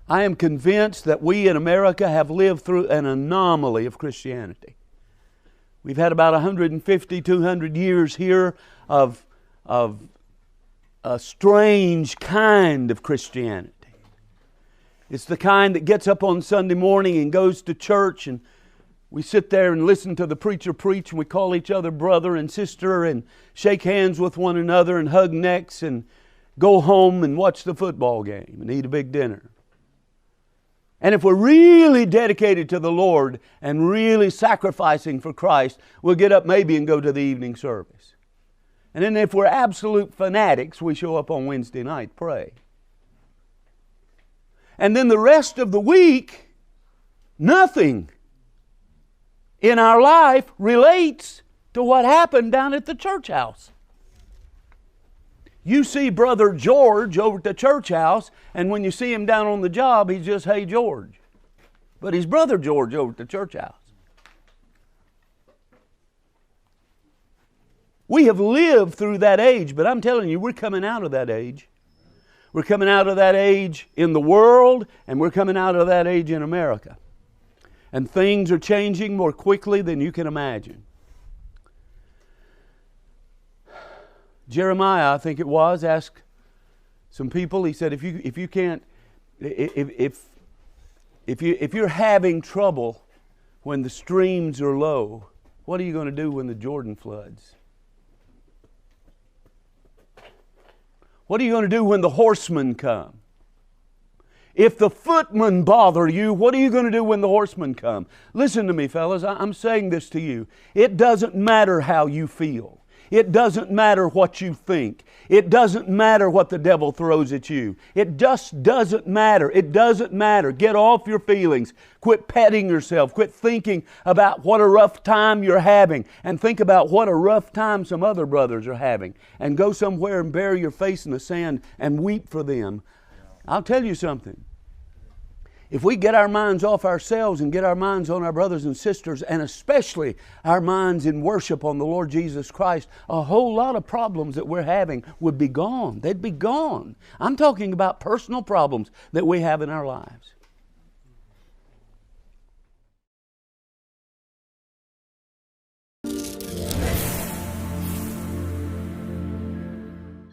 I am convinced that we in America have lived through an anomaly of Christianity. We've had about 150, 200 years here of a strange kind of Christianity. It's the kind that gets up on Sunday morning and goes to church, and we sit there and listen to the preacher preach, and we call each other brother and sister and shake hands with one another and hug necks and go home and watch the football game and eat a big dinner. And if we're really dedicated to the Lord and really sacrificing for Christ, we'll get up maybe and go to the evening service. And then if we're absolute fanatics, we show up on Wednesday night, pray. And then the rest of the week, nothing in our life relates to what happened down at the church house. You see Brother George over at the church house, and when you see him down on the job, he's just, hey, George. But he's Brother George over at the church house. We have lived through that age, but I'm telling you, we're coming out of that age. We're coming out of that age in the world, and we're coming out of that age in America. And things are changing more quickly than you can imagine. Jeremiah, I think it was, asked some people, he said, if you're having trouble when the streams are low, what are you going to do when the Jordan floods? What are you going to do when the horsemen come? If the footmen bother you, what are you going to do when the horsemen come? Listen to me, fellas. I'm saying this to you. It doesn't matter how you feel. It doesn't matter what you think. It doesn't matter what the devil throws at you. It just doesn't matter. It doesn't matter. Get off your feelings. Quit petting yourself. Quit thinking about what a rough time you're having, and think about what a rough time some other brothers are having. And go somewhere and bury your face in the sand and weep for them. I'll tell you something. If we get our minds off ourselves and get our minds on our brothers and sisters, and especially our minds in worship on the Lord Jesus Christ, a whole lot of problems that we're having would be gone. They'd be gone. I'm talking about personal problems that we have in our lives.